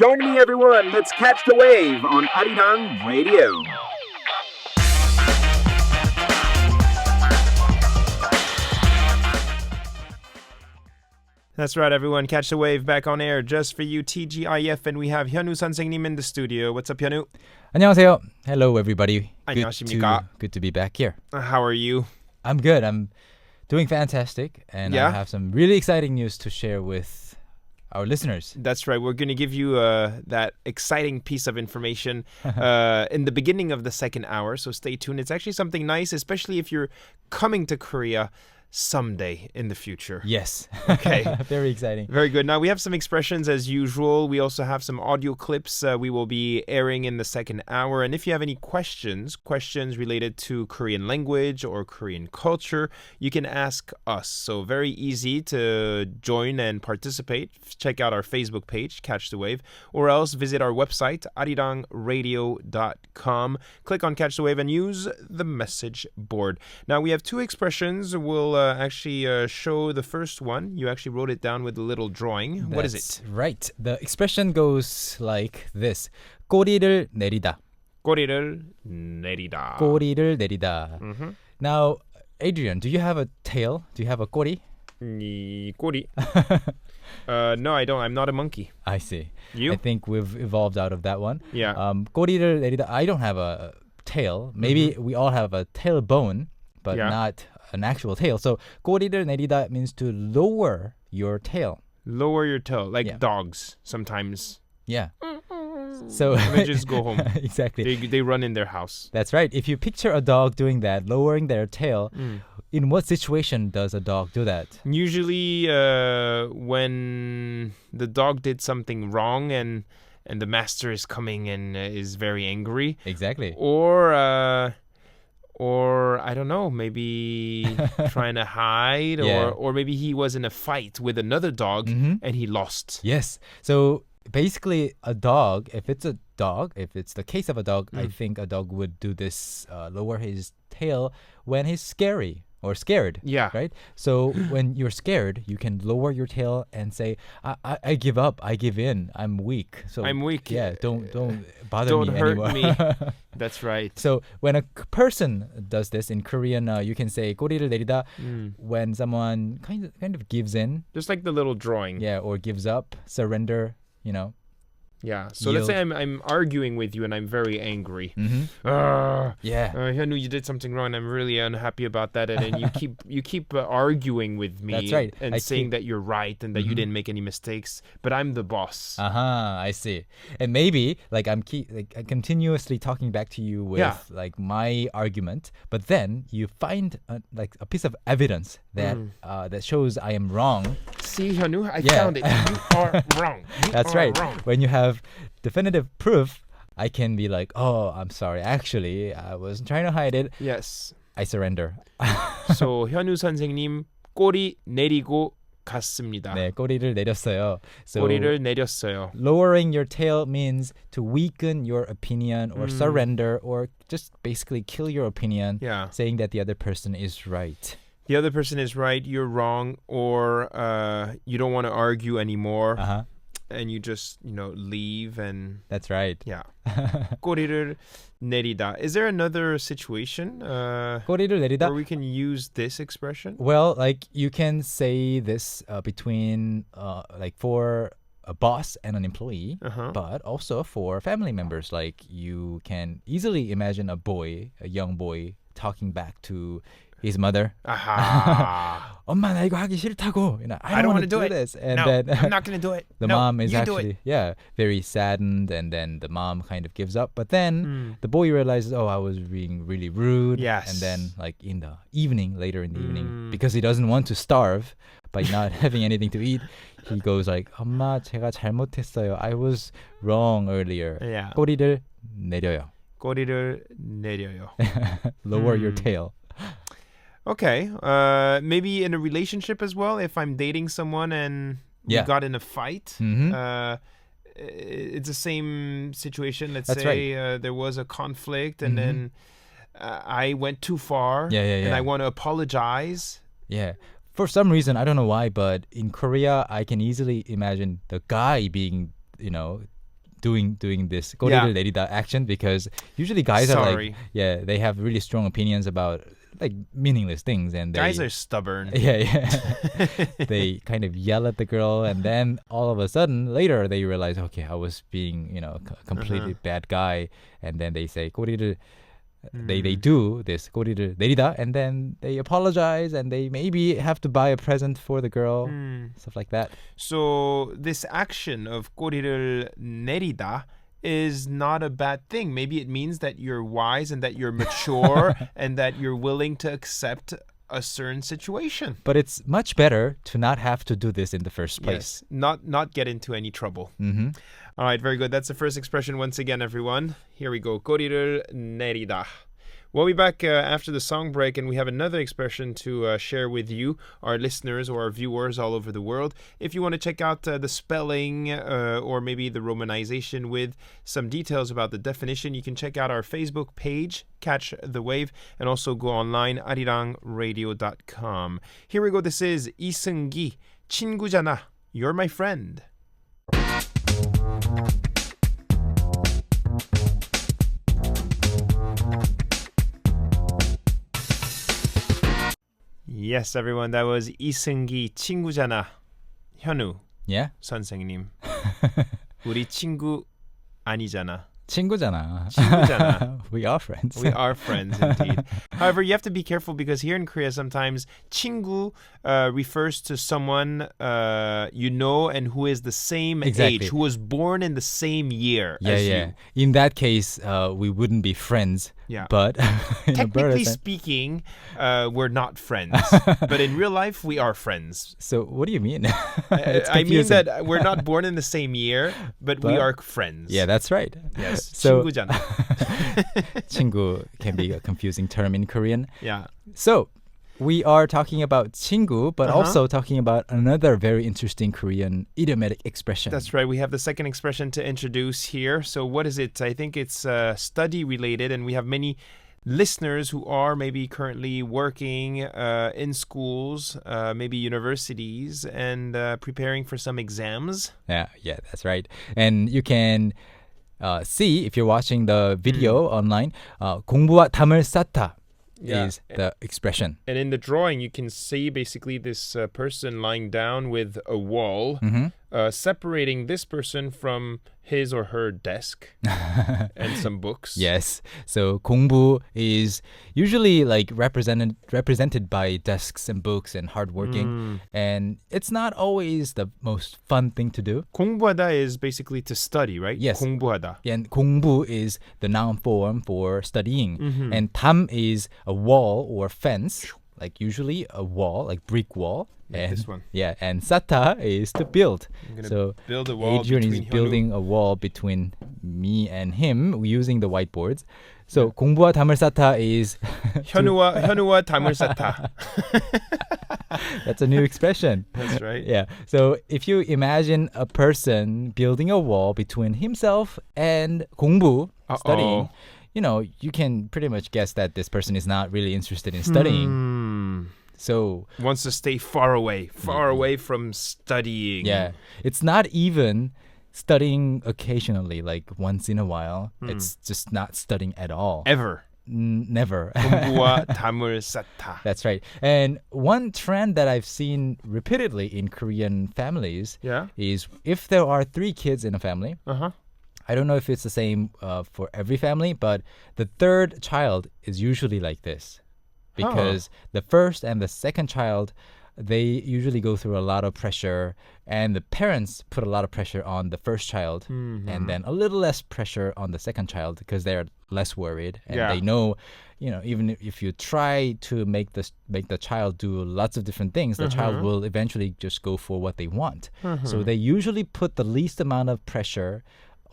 Join me, everyone. Let's catch the wave on Arirang Radio. That's right, everyone. Catch the wave back on air just for you, TGIF, and we have 현우 선생님 in the studio. What's up, 현우? 안녕하세요. Hello, everybody. 안녕하십니까? Good to be back here. How are you? I'm good. I'm doing fantastic, and Yeah? I have some really exciting news to share with our listeners. That's right. We're going to give you that exciting piece of information in the beginning of the second hour, so stay tuned. It's actually something nice, especially if you're coming to Korea someday in the future. Yes. Okay. Very exciting. Very good. Now, we have some expressions as usual. We also have some audio clips we will be airing in the second hour. And if you have any questions related to Korean language or Korean culture, you can ask us. So very easy to join and participate. Check out our Facebook page, Catch the Wave, or else visit our website, arirangradio.com. Click on Catch the Wave and use the message board. Now, we have two expressions. We'll actually show the first one. You actually wrote it down with a little drawing. What is That's it? right. The expression goes like this. 꼬리를 내리다. 꼬리를 내리다. 꼬리를 내리다. Now, Adrian, do you have a tail? Do you have a 꼬리? 꼬리. No, I don't. I'm not a monkey. I see. You? I think we've evolved out of that one. Yeah. 꼬리를 내리다. I don't have a tail. Maybe we all have a tailbone, but Yeah. not an actual tail. So 꼬리를 내리다 means to lower your tail. Lower your tail, like Yeah. dogs sometimes. Yeah. So And they just go home. exactly. They run in their house. That's right. If you picture a dog doing that, lowering their tail, in what situation does a dog do that? Usually when the dog did something wrong and the master is coming and is very angry. Exactly. Or I don't know, maybe trying to hide, Yeah. or maybe he was in a fight with another dog and he lost. Yes. So basically, a dog, if it's the case of a dog, I think a dog would do this, lower his tail when he's scary or scared. Yeah. Right? So when you're scared, you can lower your tail and say, I give up. I give in. I'm weak. So I'm weak. Yeah. Don't bother Don't me hurt anymore. me. That's right. So when a person does this in Korean, you can say 꼬리를 내리다 when someone kind of gives in, Just like the little drawing. yeah, or gives up, surrender, you know. Yeah. So let's Yield. say I'm arguing with you and I'm very angry. Yeah. Hyunwoo, you did something wrong. I'm really unhappy about that, and then you keep arguing with me. That's right. And I saying keep- that you're right and that you didn't make any mistakes, but I'm the boss. I see. And maybe like I'm continuously talking back to you with Yeah. like my argument, but then you find like a piece of evidence that that shows I am wrong. See, Hyunwoo, I Yeah. found it. You are wrong. You That's are right. Wrong. When you have definitive proof, I can be like, oh, I'm sorry. Actually, I wasn't trying to hide it. Yes. I surrender. So 현우 선생님 꼬리 내리고 갔습니다. 네, 꼬리를 내렸어요. So 꼬리를 내렸어요. lowering your tail means to weaken your opinion or surrender or just basically kill your opinion, Yeah. saying that the other person is right. The other person is right, you're wrong, or you don't want to argue anymore, Uh-huh. and you just leave and That's right. yeah. 꼬리를 내리다. Is there another situation 꼬리를 내리다. where we can use this expression? Well, like you can say this between like for a boss and an employee, Uh-huh. but also for family members. Like you can easily imagine a young boy talking back to his mother. Aha. 엄마 나 이거 하기 싫다고. I don't want to do it. this. And No, then I'm not going to do it. the No, mom is you do actually it. very saddened, and then the mom kind of gives up. But then the boy realizes, oh, I was being really rude. Yes. And then like in the evening, later in the evening, because he doesn't want to starve by not having anything to eat, he goes like, 엄마 제가 잘못했어요. I was wrong earlier. Yeah. 꼬리를 내려요. 꼬리를 내려요. Lower your tail. Okay. Maybe in a relationship as well. If I'm dating someone and we Yeah. got in a fight, it's the same situation. Let's That's say there was a conflict and then I went too far Yeah, yeah, and yeah. I want to apologize. Yeah. For some reason, I don't know why, but in Korea, I can easily imagine the guy being, doing this 꼬리를 내리다 action because usually guys are like they have really strong opinions about like meaningless things and guys are stubborn. Yeah. They kind of yell at the girl and then all of a sudden later they realize okay I was being completely bad guy and then they say 꼬리를 they do this 꼬리를 내리다 and then they apologize and they maybe have to buy a present for the girl stuff like that. So this action of 꼬리를 내리다 is not a bad thing. Maybe it means that you're wise and that you're mature and that you're willing to accept a certain situation. But it's much better to not have to do this in the first place. Yes, not get into any trouble. All right, very good. That's the first expression once again, everyone. Here we go. 꼬리를 내리다. We'll be back after the song break, and we have another expression to share with you, our listeners or our viewers all over the world. If you want to check out the spelling or maybe the romanization with some details about the definition, you can check out our Facebook page, Catch the Wave, and also go online, arirangradio.com. Here we go. This is 이승기, 친구잖아, you're my friend. Yes, everyone, that was 이승기 친구잖아. 현우 Yeah? 선생님. 우리 친구 아니잖아. 친구잖아. We are friends. We are friends indeed. However, you have to be careful because here in Korea sometimes 친구 refers to someone you know and who is the same age, who was born in the same year as you. In that case, we wouldn't be friends. Yeah. But technically speaking, we're not friends. But in real life, we are friends. So what do you mean? I mean that we're not born in the same year, but we are friends. Yeah, that's right. Yes. So, 친구잖아. 친구 can be a confusing term in Korean. Yeah. So we are talking about 친구, but also talking about another very interesting Korean idiomatic expression. That's right. We have the second expression to introduce here. So what is it? I think it's study related, and we have many listeners who are maybe currently working in schools, maybe universities, and preparing for some exams. Yeah, that's right. And you can see, if you're watching the video online, 공부와 담을 쌓다. Is the expression. And in the drawing, you can see basically this person lying down with a wall, separating this person from his or her desk and some books. Yes. So 공부 is usually like represented by desks and books and hard working. And it's not always the most fun thing to do. 공부하다 is basically to study, right? Yes. 공부하다. And 공부 is the noun form for studying. And 담 is a wall or fence, like usually a wall, like brick wall. Like this one. Yeah, and 쌓다 is to build. So build a wall Adrian is between building a wall between me and him using the whiteboards. So 공부와 담을 쌓다 is 현우와 담을 쌓다. That's a new expression. That's right. Yeah. So if you imagine a person building a wall between himself and 공부, studying, you can pretty much guess that this person is not really interested in studying. So wants to stay far away from studying. Yeah. It's not even studying occasionally, like once in a while. It's just not studying at all. Ever. Never. 공부와 담을 쌓다. That's right. And one trend that I've seen repeatedly in Korean families is if there are 3 kids in a family, I don't know if it's the same for every family, but the third child is usually like this. Because the first and the second child, they usually go through a lot of pressure, and the parents put a lot of pressure on the first child, and then a little less pressure on the second child because they're less worried, and they know, even if you try to make the child do lots of different things, the child will eventually just go for what they want. So they usually put the least amount of pressure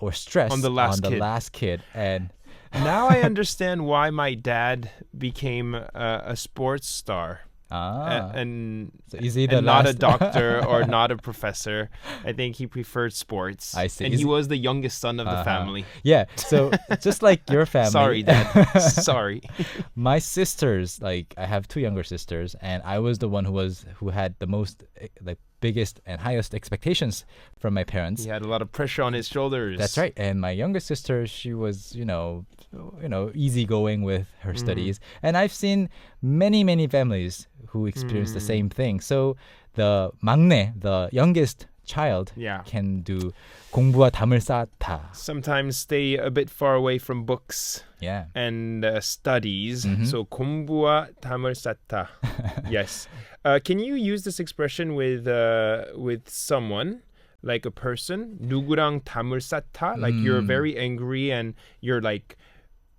or stress on the last kid. And now I understand why my dad became a sports star. And so is he not a doctor or not a professor. I think he preferred sports. I see. And he was the youngest son of the family. Yeah, so just like your family. Sorry, Dad. Sorry. My sisters, like I have 2 younger sisters, and I was the one who had the most biggest and highest expectations from my parents. He had a lot of pressure on his shoulders. That's right. And my younger sister, she was, easygoing with her studies. And I've seen many, many families who experience the same thing. So the 막내, the youngest child, can do 공부와 담을 쌓다. Sometimes stay a bit far away from books and studies. So 공부와 담을 쌓다. Yes. Can you use this expression with someone, like a person? 누구랑 담을 쌓다? Like you're very angry and you're like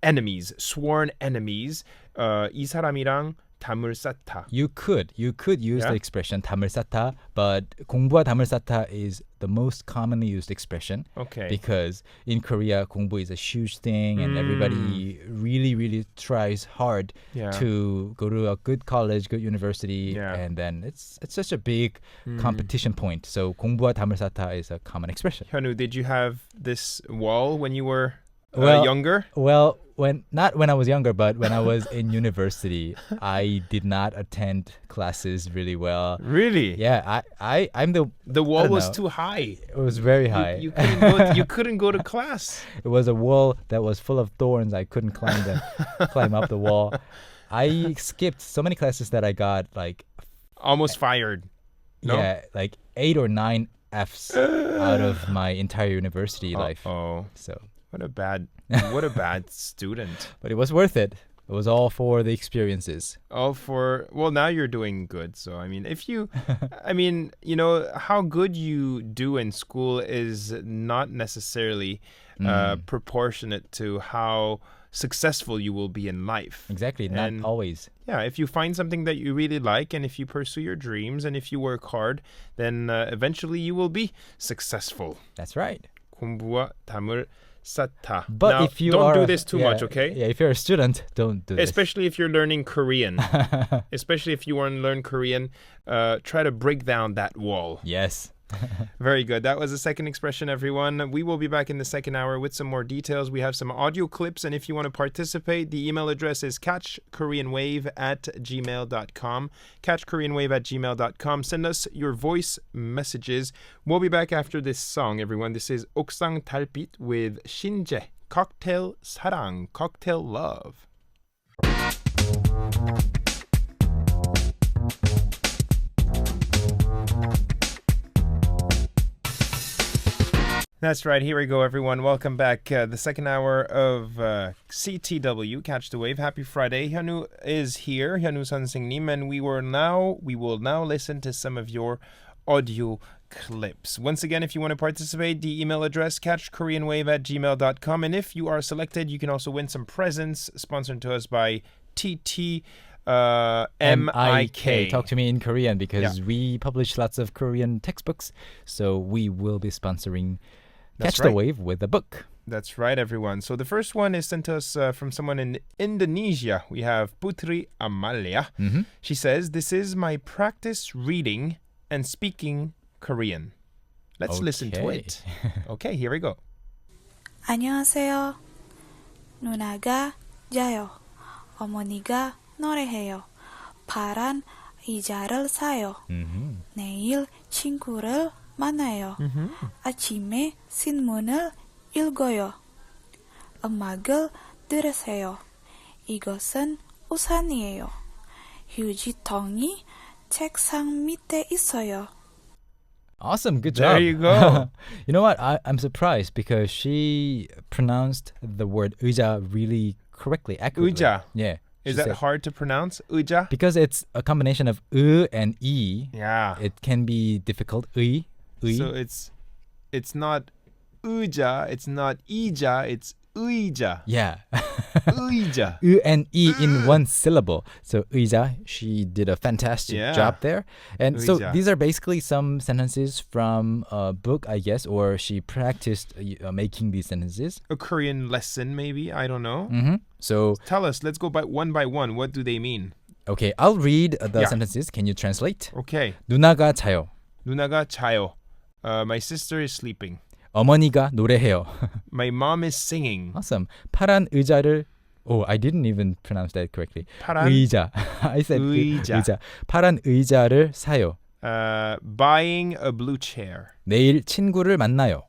enemies, sworn enemies. 이 사람이랑 담을 쌓다. You could use the expression 담을 쌓다, but 공부와 담을 쌓다 is the most commonly used expression. Okay. Because in Korea, 공부 is a huge thing, and everybody really, really tries hard to go to a good college, good university, and then it's such a big competition point. So 공부와 담을 쌓다 is a common expression. 현우, did you have this wall when you were younger? Well, not when I was younger, but when I was in university, I did not attend classes really well. Really? Yeah, I'm the wall was too high. It was very high. You couldn't go to class. It was a wall that was full of thorns. I couldn't climb up the wall. I skipped so many classes that I got like almost fired. No? Yeah, like 8 or 9 Fs out of my entire university life. Oh. So what a bad student. But it was worth it. It was all for the experiences. Well, now you're doing good. So, I mean, how good you do in school is not necessarily proportionate to how successful you will be in life. Exactly, not always. Yeah, if you find something that you really like and if you pursue your dreams and if you work hard, then eventually you will be successful. That's right. 공부와 담을 쌓다. But now, if you don't do this too much, okay? Yeah, if you're a student, don't do this. Especially if you're learning Korean. Especially if you want to learn Korean, try to break down that wall. Yes. Very good. That was the second expression, everyone. We will be back in the second hour with some more details. We have some audio clips, and if you want to participate, the email address is catchkoreanwave@gmail.com. catchkoreanwave@gmail.com. Send us your voice messages. We'll be back after this song, everyone. This is 옥상 달빛 with 신재. Cocktail 사랑, Cocktail Love. That's right. Here we go, everyone. Welcome back. The second hour of CTW, Catch the Wave. Happy Friday. Hyunwoo is here, Hyunwoo 선생님, and we will now listen to some of your audio clips. Once again, if you want to participate, the email address catchkoreanwave@gmail.com, and if you are selected, you can also win some presents sponsored to us by TT MIK. Talk to me in Korean because we publish lots of Korean textbooks, so we will be sponsoring Catch the Wave with a book. That's right, everyone. So the first one is sent to us from someone in Indonesia. We have Putri Amalia. She says, "This is my practice reading and speaking Korean." Let's listen to it. Okay, here we go. 안녕하세요. 누나가 자요. 어머니가 노래해요. 파란 의자를 사요. 내일 친구를 만나요. 아침에 신문을 읽어요. 음악을 들으세요. 이것은 우산이에요. 휴지통이 책상 밑에 있어요. Awesome, good job. There you go. You know what? I'm surprised because she pronounced the word 의자 really correctly, accurately. 의자. Yeah. Is that hard to pronounce? 의자? Because it's a combination of and 이. Yeah. It can be difficult. 의. So it's not 의자, it's not 이자, it's 의자. Yeah. 의자. and 이 in one syllable. So 의자, she did a fantastic job there. And 의자. so these are basically some sentences from a book, I guess, or she practiced making these sentences. A Korean lesson, maybe. I don't know. So tell us. Let's go by one. What do they mean? Okay, I'll read the sentences. Can you translate? Okay. 누나가 자요. 누나가 자요. My sister is sleeping. 어머니가 노래해요. My mom is singing. Awesome. 파란 의자를 I didn't even pronounce that correctly. 파란 의자. I said 의자. 파란 의자를 사요. Buying a blue chair. 내일 친구를 만나요.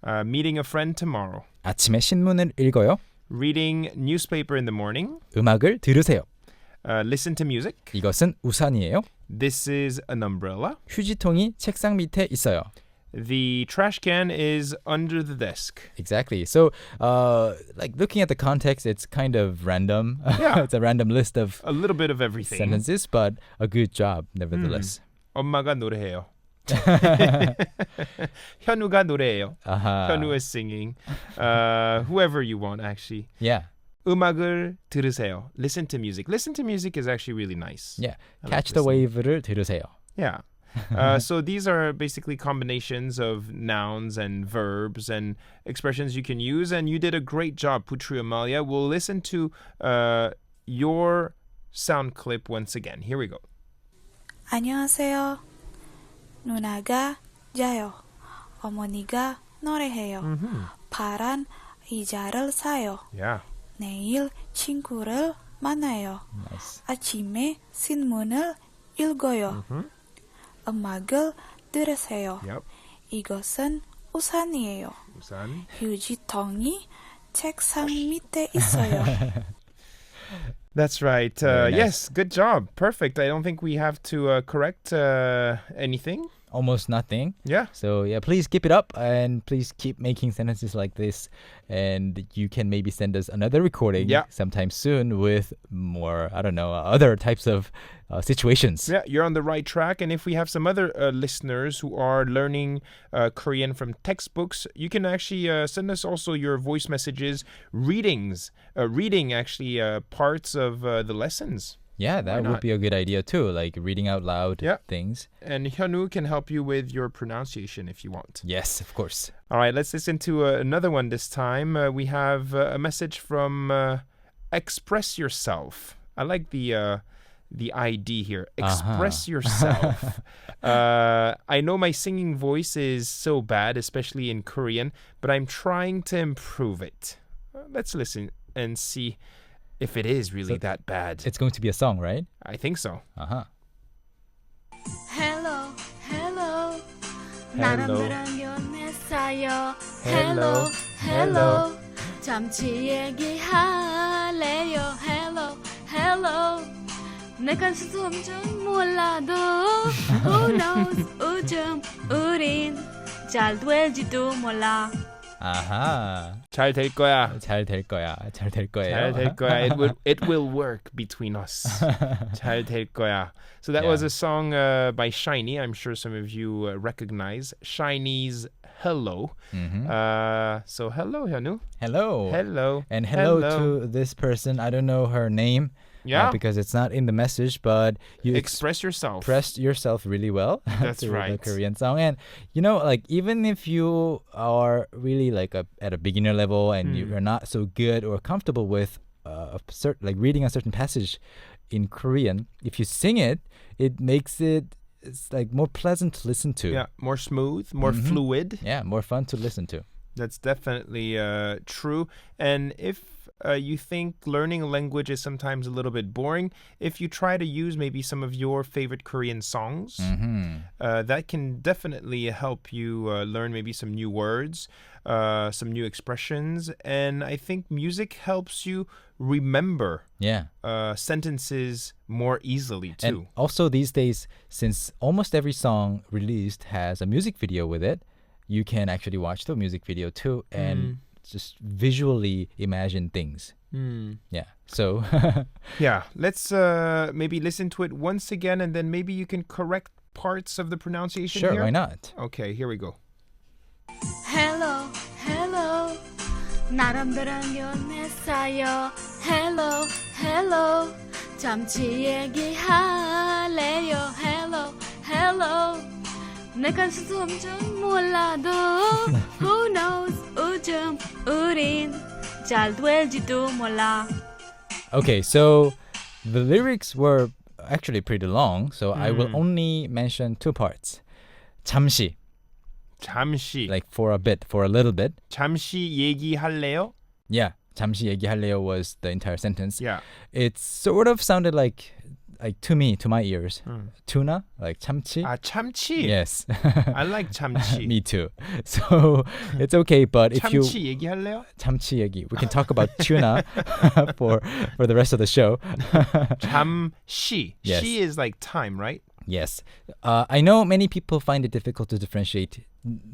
Meeting a friend tomorrow. 아침에 신문을 읽어요. Reading newspaper in the morning. 음악을 들으세요. Listen to music. 이것은 우산이에요. This is an umbrella. 휴지통이 책상 밑에 있어요. The trash can is under the desk. Exactly. So, like looking at the context, it's kind of random. Yeah. It's a random list of A little bit of everything. sentences, but a good job nevertheless. 엄마가 노래해요. 현우가 노래해요. 현우 is singing. Whoever you want, actually. Yeah. 음악을 들으세요. Listen to music. Listen to music is actually really nice. Yeah. I Catch like the listening. wave를 들으세요. Yeah. So these are basically combinations of nouns and verbs and expressions you can use. And you did a great job, Putri Amalia. We'll listen to your sound clip once again. Here we go. 안녕하세요. 누나가 자요. 어머니가 노래해요. 파란 의자를 사요. Yeah. 내일 친구를 만나요. Nice. 아침에 신문을 읽어요. 음악을 들으세요. Yep. 이것은 우산이에요. 우산. 휴지통이 책상 밑에 있어요. That's right. Very nice. Yes, good job. Perfect. I don't think we have to correct anything. Almost nothing. Yeah. So yeah, please keep it up and please keep making sentences like this. And you can maybe send us another recording sometime soon with more, I don't know, other types of situations. Yeah, you're on the right track. And if we have some other listeners who are learning Korean from textbooks, you can actually send us also your voice messages, reading actually parts of the lessons. Yeah, that would be a good idea too, like reading out loud things. And Hyunwoo can help you with your pronunciation if you want. Yes, of course. All right, let's listen to another one this time. We have a message from Express Yourself. I like the ID here. Express yourself. I know my singing voice is so bad, especially in Korean, but I'm trying to improve it. Let's listen and see if it is really that bad. It's going to be a song, right? I think so. Hello, hello. Hello. 연했어요. Hello, hello. 잠시 얘기할래요. Hello, hello. 내가 수좀 몰라도 Who knows? 요즘 우린 잘 될지도 몰라. 아하. 잘 될 거야. 잘 될 거야. 잘 될 거예요. 잘 될 거야. It will work between us. 잘 될 거야. So that was a song by Shiny. I'm sure some of you recognize Shiny's Hello. So hello, Hyunwoo. Hello. Hello. And hello to this person. I don't know her name. Yeah. Because it's not in the message, but you express yourself. Expressed yourself really well. That's right. The Korean song. And, you know, like, even if you are really, like, at a beginner level and you're not so good or comfortable with reading a certain passage in Korean, if you sing it, it makes it's like more pleasant to listen to. Yeah, more smooth, more fluid. Yeah, more fun to listen to. That's definitely true. And if you think learning a language is sometimes a little bit boring, if you try to use maybe some of your favorite Korean songs, that can definitely help you learn maybe some new words, some new expressions. And I think music helps you remember sentences more easily too. And also these days, since almost every song released has a music video with it, you can actually watch the music video too and just visually imagine things. Yeah. So yeah, let's maybe listen to it once again and then maybe you can correct parts of the pronunciation Sure, here. why not? Okay, here we go. Hello, hello. 나름대로 연했어요. Hello, hello. 잠시 얘기할래요. Hello, hello. 내가 수좀 몰라도 Who knows? 요즘 우린 잘 될지도 몰라. Okay, so the lyrics were actually pretty long, so I will only mention two parts. 잠시. 잠시. Like for a bit, for a little bit. 잠시 얘기할래요? Yeah, 잠시 얘기할래요 was the entire sentence. Yeah. It sort of sounded like like to me, to my ears, tuna, like 참치. 참치. Yes. I like 참치. Me too. So it's okay, but if you 참치 얘기할래요? 참치 얘기, we can talk about tuna for the rest of the show. 잠시. Yes. She is like time, right? Yes. I know many people find it difficult to differentiate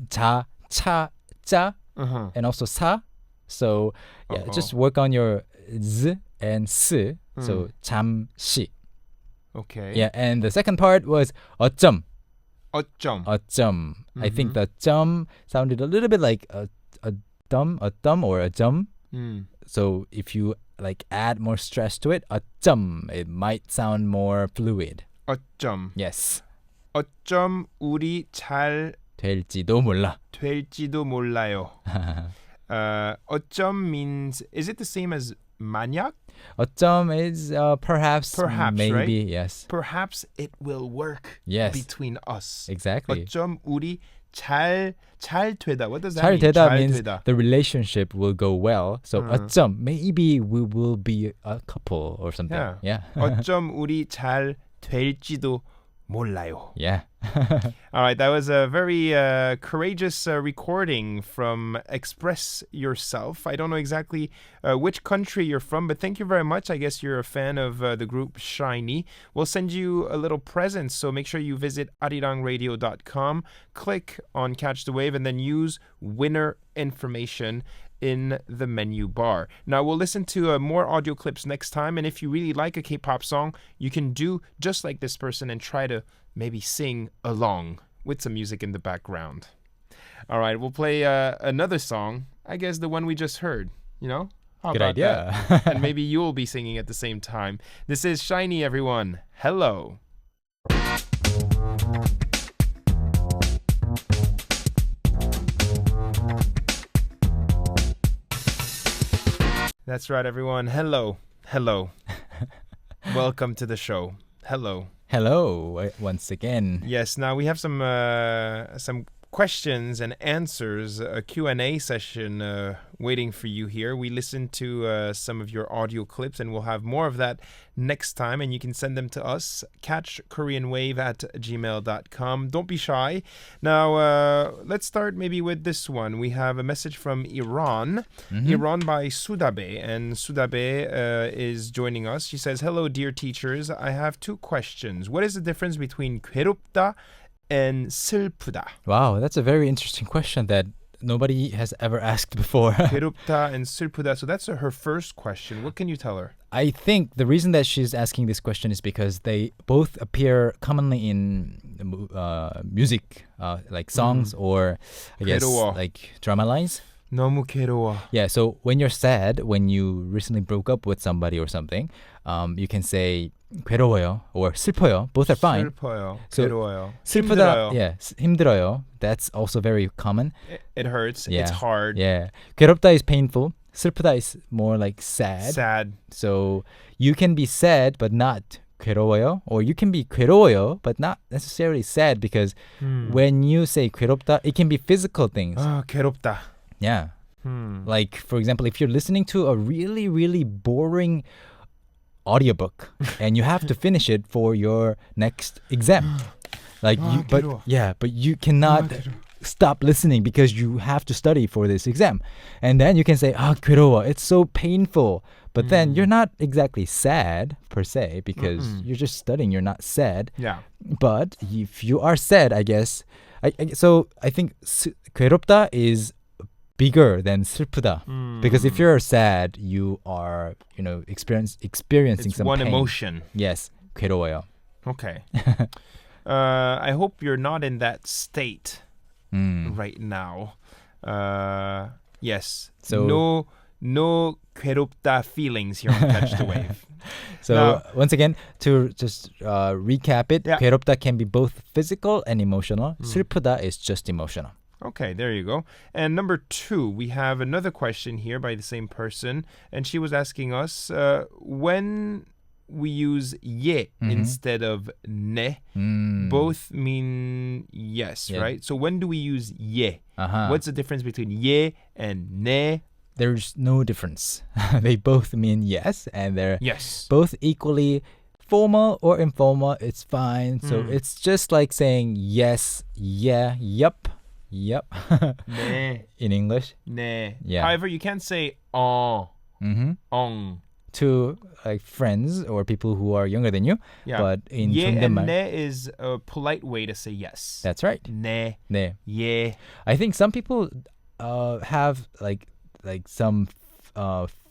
자, 차, 짜, and also 사. So yeah, just work on your z and s. So 잠시. Okay. Yeah, and the second part was 어쩜. 어쩜. 어쩜. I think the 점 sounded a little bit like a dumb or a 점. So if you like add more stress to it, 어쩜, it might sound more fluid. 어쩜. Yes. 어쩜 우리 잘 될지도 몰라. 될지도 몰라요. 어쩜 means, is it the same as 만약? 어쩜 is perhaps, maybe, right? yes. Perhaps it will work between us. Exactly. 어쩜 우리 잘 되다. What does that 잘 mean? 되다 잘 means 되다. the relationship will go well. So 어쩜, maybe we will be a couple or something. Yeah. 어쩜 우리 잘 될지도 몰라요. Yeah. All right, that was a very courageous recording from Express Yourself. I don't know exactly which country you're from, but thank you very much. I guess you're a fan of the group Shiny. We'll send you a little present, so make sure you visit arirangradio.com, click on Catch the Wave, and then use winner information in the menu bar. Now, we'll listen to more audio clips next time, and if you really like a K-pop song, you can do just like this person and try to maybe sing along with some music in the background. All right, we'll play another song, I guess the one we just heard, you know? How Good about idea. that? And maybe you'll be singing at the same time. This is Shiny, everyone. Hello. That's right, everyone. Hello. Hello. Welcome to the show. Hello. Hello, once again. Yes, now we have some questions and answers, a Q&A session waiting for you here. We listened to some of your audio clips, and we'll have more of that next time, and you can send them to us, catchkoreanwave@gmail.com. Don't be shy. Now, let's start maybe with this one. We have a message from Iran, Iran by Sudabe, and Sudabe is joining us. She says, "Hello, dear teachers. I have two questions. What is the difference between 괴롭다 and 슬프다?" Wow, that's a very interesting question that nobody has ever asked before. 괴롭다 and 슬프다. So that's her first question. What can you tell her? I think the reason that she's asking this question is because they both appear commonly in music, like songs or I guess 괴로워. like drama lines. 너무 괴로워. Yeah, so when you're sad, when you recently broke up with somebody or something, you can say 괴로워요 or 슬퍼요. Both are fine. 슬퍼요. So, 괴로워요. 슬프다, 힘들어요. yeah, 힘들어요. That's also very common. It hurts. Yeah. It's hard. Yeah. 괴롭다 is painful. 슬프다 is more like sad. Sad. So you can be sad but not 괴로워요, or you can be 괴로워요 but not necessarily sad, because when you say 괴롭다, it can be physical things. 괴롭다. Yeah. Like, for example, if you're listening to a really, really boring audiobook and you have to finish it for your next exam. Like 괴로워. but you cannot stop listening because you have to study for this exam. And then you can say, 괴로워, it's so painful. But then you're not exactly sad per se, because you're just studying, you're not sad. Yeah. But if you are sad, I guess, so I think 괴롭다 is bigger than 슬프다, because if you're sad, you are, experiencing It's some one pain. emotion. Yes, 괴로워요. Okay. I hope you're not in that state right now. Yes. So no 괴롭다 feelings here on Catch the Wave. So now, once again, to just recap it, yeah. 괴롭다 can be both physical and emotional. 슬프다 is just emotional. Okay, there you go. And number 2, we have another question here by the same person, and she was asking us when we use 예 instead of 네, both mean yes, right? So when do we use 예? What's the difference between 예 and 네? There's no difference. They both mean yes, and they're yes, both equally formal or informal, it's fine. So it's just like saying yes, yeah, yup, yup. 네. In English. 네. Yeah. However, you can't say ong. To like friends or people who are younger than you. Yeah. But in 예 and 존댓말. 네 is a polite way to say yes. That's right. 네. 네. 예. I think some people have like some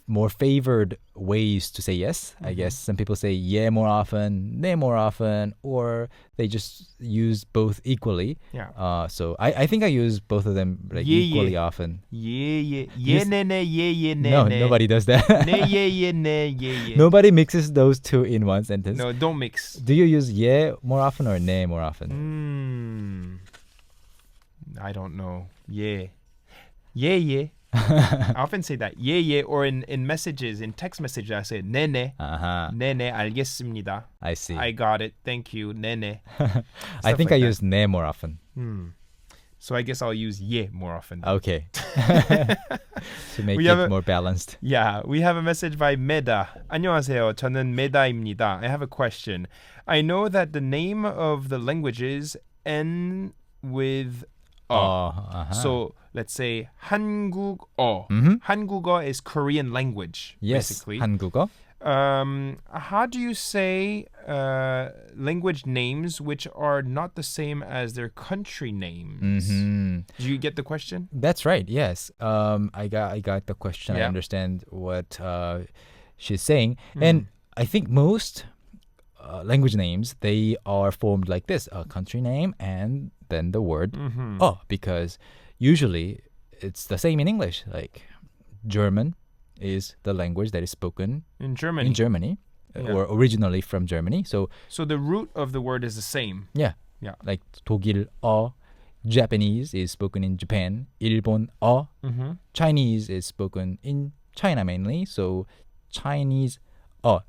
more favored ways to say yes. I guess some people say yeah more often, 네 more often, or they just use both equally. Yeah. So I think I use both of them like 예, equally 예. often. 예, 네, 네, 예, 네, No, 네. nobody does that. 네, 예, 네, 예. Nobody mixes those two in one sentence. No, don't mix. Do you use yeah more often or 네 more often? I don't know. Yeah. I often say that. Yeah. Or in messages, in text messages, I say 네네. 네네, 알겠습니다. I see. I got it. Thank you. 네네. I think like I that. use 네 more often. So I guess I'll use yeah more often. Okay. To make We it have a- more balanced. Yeah, we have a message by Meda. 안녕하세요. 저는 메다입니다. I have a question. I know that the name of the languages end with So let's say 한국어. 한국어 is Korean language, Yes, basically. 한국어. How do you say language names which are not the same as their country names? Do you get the question? That's right. Yes. I got the question. I Yeah. understand what she's saying, and I think most language names, they are formed like this: a country name and then the word because usually it's the same in English. Like German is the language that is spoken In Germany. or originally from Germany. So the root of the word is the same. yeah, like 독일어, Japanese is spoken in Japan. 일본어, Chinese is spoken in China mainly. So Chinese,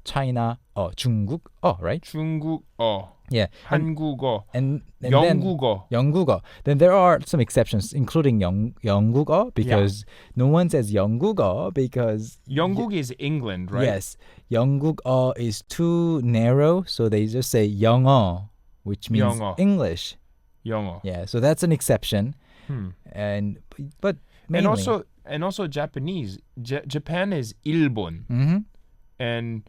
China, 중국어, right? 중국어. Yeah. 한국어. And 영국어. Then, 영국어. Then there are some exceptions, including 영국어, because no one says 영국어 because 영국 is England, right? yes, 영국어 is too narrow, so they just say 영어, which means 영어. English. 영어. Yeah, so that's an exception. But mainly, And also Japanese. Japan is 일본. And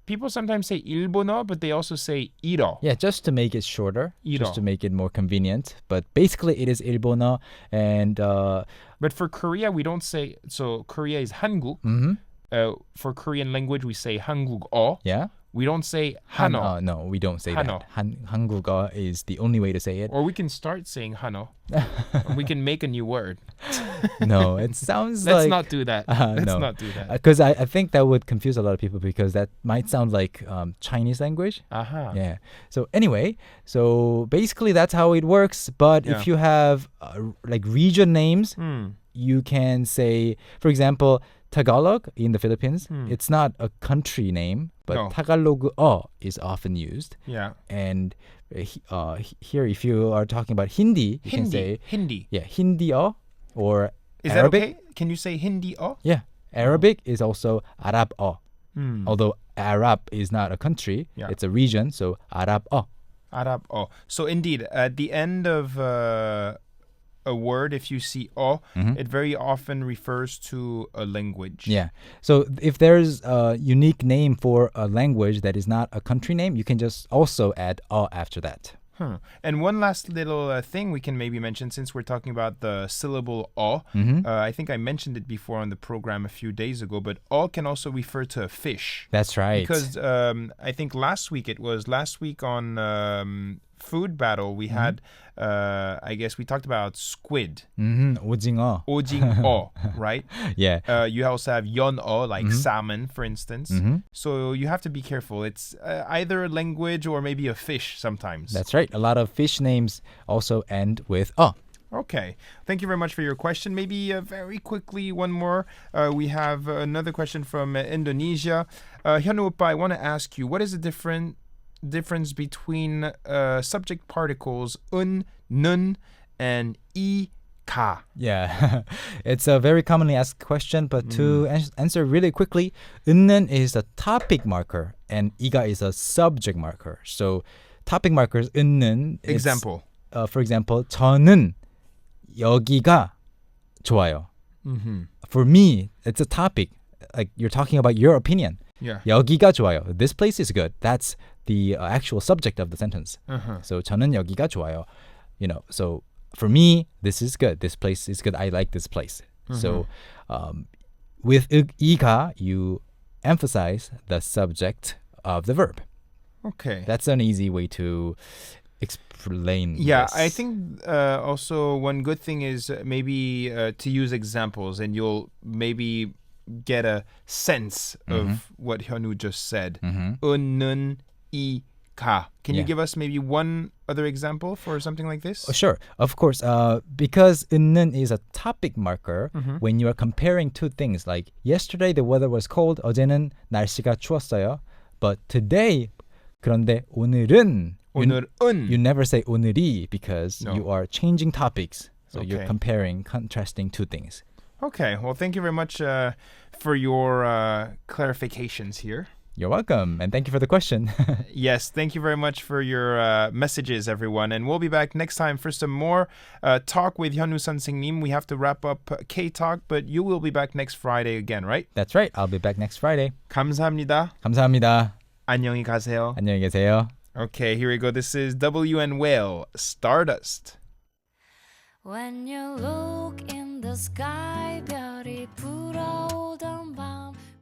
people sometimes say 일본어, but they also say 일어. yeah, just to make it shorter, 일어. just to make it more convenient. But basically, it is 일본어, and But for Korea, we don't say, so Korea is 한국. For Korean language, we say 한국어. yeah. We don't say 한어. No, we don't say 한어. that. 한국어 is the only way to say it. Or we can start saying 한어. We can make a new word. No, it sounds Let's like... not do that. Let's no. not do that. Because I think that would confuse a lot of people because that might sound like Chinese language. Aha. Yeah. So anyway, so basically that's how it works. But Yeah. if you have like region names, you can say, for example, Tagalog in the Philippines, it's not a country name, but No. Tagalog is often used. Yeah. And here, if you are talking about Hindi, you can say Hindi. Hindi or Is Arabic. that okay? Can you say Hindi? Yeah, Arabic is also Arab. Although Arab is not a country, Yeah. it's a region. So Arab. Arab. So indeed, at the end of a word, if you see it very often refers to a language. Yeah. So if there's a unique name for a language that is not a country name, you can just also add after that. And one last little thing we can maybe mention, since we're talking about the syllable I think I mentioned it before on the program a few days ago, but can also refer to a fish. That's right. Because I think last week on Food Battle, we had, I guess we talked about squid. 오징어. 오징어, right? Yeah. You also have 연어, like salmon, for instance. So you have to be careful. It's either a language or maybe a fish sometimes. That's right. A lot of fish names also end with Okay. Thank you very much for your question. Maybe very quickly, one more. We have another question from Indonesia. Hyunwoo Oppa, I want to ask you, what is the difference between subject particles un, nun, and i, 가. Yeah, it's a very commonly asked question, but to answer really quickly, 은는 is a topic marker and 이가 is a subject marker. So topic markers 은는. Example. For example, 저는 여기가 좋아요. For me, it's a topic. Like you're talking about your opinion. Yeah. 여기가 좋아요. This place is good. That's the actual subject of the sentence. So 저는 여기가 좋아요. You know, so for me, this is good. This place is good. I like this place. So with 이가, you emphasize the subject of the verb. Okay. That's an easy way to explain Yeah, this. I think also one good thing is maybe to use examples, and you'll maybe get a sense of what Hyunwoo just said. 은는 이가. Can you give us maybe one other example for something like this? Sure, of course. Because 은는 is a topic marker, when you are comparing two things, like yesterday the weather was cold, 어제는 날씨가 추웠어요. But today, 그런데 오늘은 you never say 오늘이 because you are changing topics. So you're comparing, contrasting two things. Okay, well, thank you very much for your clarifications here. You're welcome, and thank you for the question. Yes, thank you very much for your messages, everyone. And we'll be back next time for some more talk with Hyunwoo 선생님. We have to wrap up K-Talk, but you will be back next Friday again, right? That's right. I'll be back next Friday. 감사합니다. 감사합니다. 안녕히 가세요. 안녕히 계세요. Okay, here we go. This is WN Whale, Stardust. When you look in the sky, 별이 불어오던